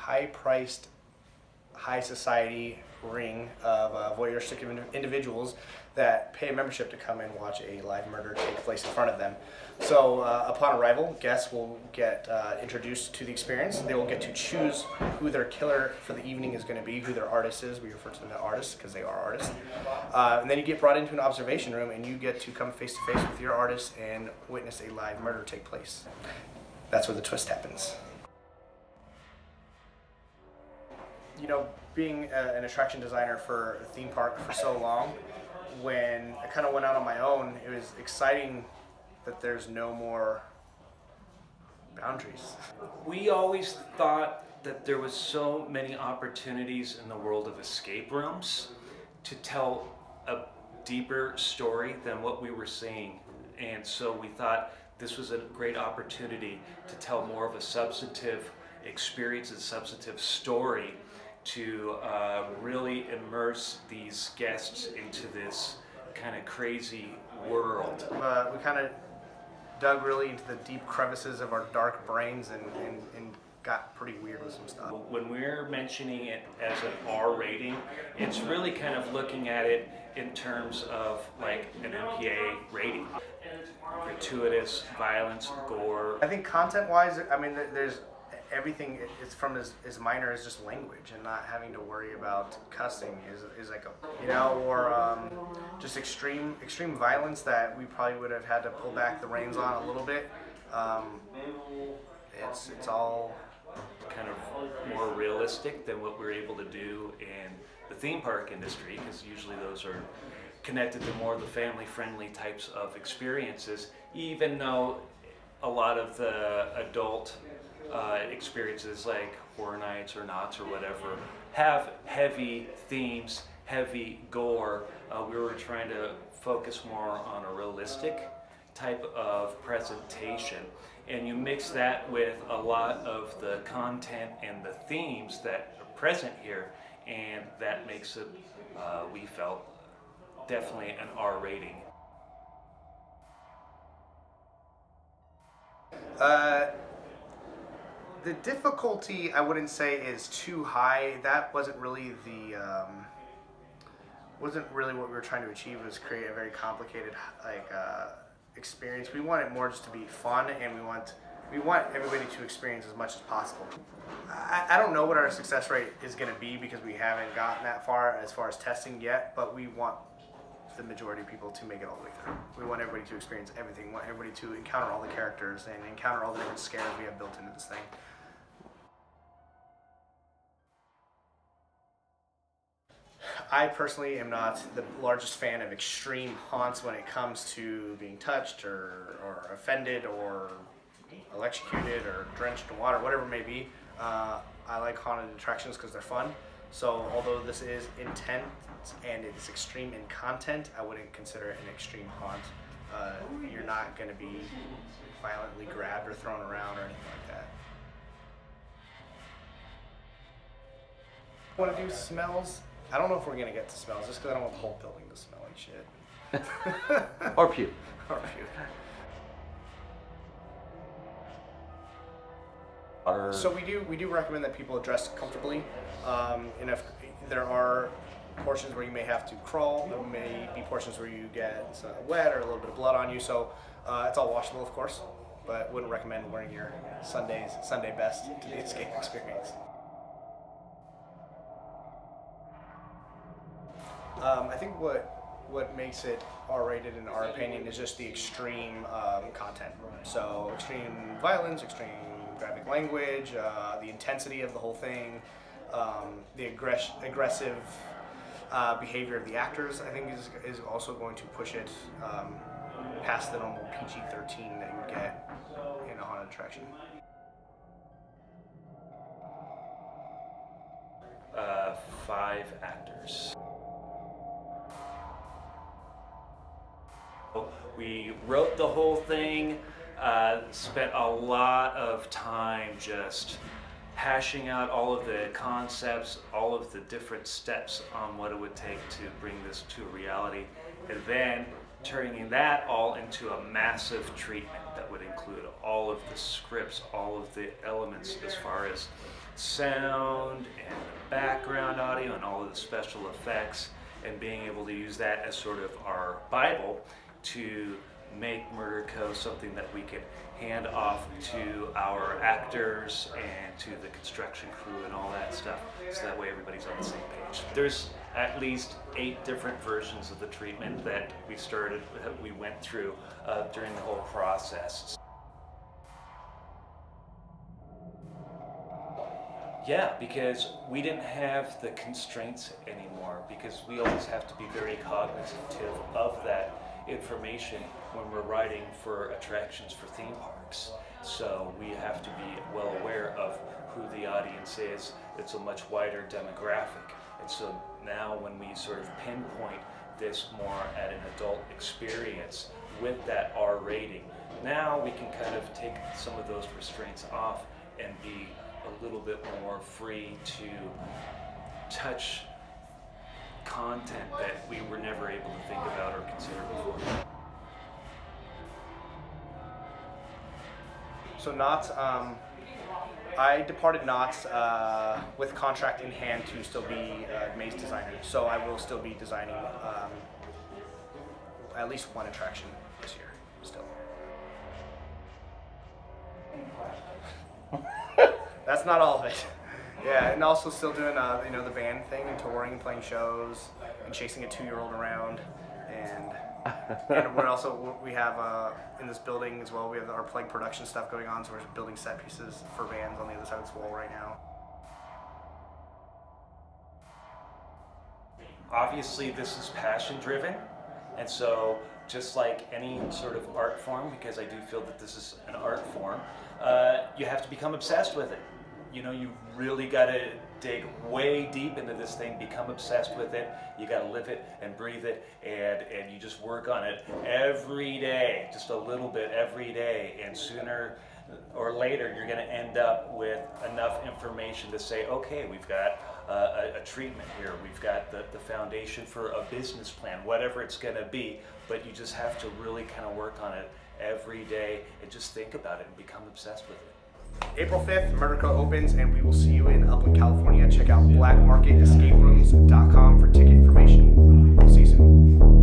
high-priced, high society ring of voyeuristic individuals that pay a membership to come and watch a live murder take place in front of them. So upon arrival, guests will get introduced to the experience. They will get to choose who their killer for the evening is going to be, who their artist is. We refer to them as artists because they are artists. And then you get brought into an observation room and you get to come face to face with your artist and witness a live murder take place. That's where the twist happens. You know, being an attraction designer for a theme park for so long, when I kind of went out on my own, it was exciting that there's no more boundaries. We always thought that there was so many opportunities in the world of escape rooms to tell a deeper story than what we were seeing. And so we thought this was a great opportunity to tell more of a substantive experience, a substantive story, to really immerse these guests into this kind of crazy world. We kind of dug really into the deep crevices of our dark brains and got pretty weird with some stuff. When we're mentioning it as an R rating, it's really kind of looking at it in terms of like an MPA rating. Gratuitous, violence, gore. I think content-wise, I mean, there's everything is from as minor as just language, and not having to worry about cussing is like a, you know, or just extreme violence that we probably would have had to pull back the reins on a little bit. It's all kind of more realistic than what we're able to do in the theme park industry, because usually those are connected to more of the family-friendly types of experiences, even though a lot of the adult experiences like Horror Nights or Knots or whatever have heavy themes, heavy gore. We were trying to focus more on a realistic type of presentation, and you mix that with a lot of the content and the themes that are present here, and that makes it, we felt, definitely an R rating. The difficulty, I wouldn't say is too high. That wasn't really what we were trying to achieve, was create a very complicated experience. We want it more just to be fun, and we want everybody to experience as much as possible. I don't know what our success rate is going to be because we haven't gotten that far as testing yet, but we want the majority of people to make it all the way through. We want everybody to experience everything. We want everybody to encounter all the characters and encounter all the different scares we have built into this thing. I personally am not the largest fan of extreme haunts when it comes to being touched or offended or electrocuted or drenched in water, whatever it may be. I like haunted attractions because they're fun. So although this is intense and it's extreme in content, I wouldn't consider it an extreme haunt. You're not going to be violently grabbed or thrown around or anything like that. Want to do smells? I don't know if we're going to get to smells, just because I don't want the whole building to smell like shit. Or puke. Or puke. So we do recommend that people dress comfortably. And if there are portions where you may have to crawl, there may be portions where you get wet or a little bit of blood on you. So it's all washable, of course, but wouldn't recommend wearing your Sunday best to the escape experience. I think what makes it R-rated in our opinion is just the extreme content. So extreme violence, extreme graphic language, the intensity of the whole thing, the aggressive behavior of the actors, I think is also going to push it past the normal PG-13 that you would get in a haunted attraction. Five actors. We wrote the whole thing, spent a lot of time just hashing out all of the concepts, all of the different steps on what it would take to bring this to reality. And then turning that all into a massive treatment that would include all of the scripts, all of the elements as far as sound and background audio and all of the special effects, and being able to use that as sort of our Bible to make Murder Co. something that we can hand off to our actors and to the construction crew and all that stuff, so that way everybody's on the same page. There's at least 8 different versions of the treatment that we went through during the whole process. Yeah, because we didn't have the constraints anymore, because we always have to be very cognizant of that information when we're writing for attractions for theme parks. So we have to be well aware of who the audience is. It's a much wider demographic. And so now when we sort of pinpoint this more at an adult experience with that R rating, now we can kind of take some of those restraints off and be a little bit more free to touch content that we were never able to think about or consider before. So Knott's, I departed Knott's with contract in hand to still be maze designer. So I will still be designing at least one attraction this year still. That's not all of it. Yeah, and also still doing the band thing and touring and playing shows and chasing a 2-year-old around, and we have in this building as well, we have our plague production stuff going on, so we're building set pieces for bands on the other side of this wall right now. Obviously this is passion driven, and so just like any sort of art form, because I do feel that this is an art form, you have to become obsessed with it. You know, you really got to dig way deep into this thing, become obsessed with it. You got to live it and breathe it, and you just work on it every day, just a little bit every day, and sooner or later you're going to end up with enough information to say, okay, we've got a treatment here, we've got the foundation for a business plan, whatever it's going to be, but you just have to really kind of work on it every day and just think about it and become obsessed with it. April 5th, Murder Co. opens, and we will see you in Upland, California. Check out blackmarketescaperooms.com for ticket information. We'll see you soon.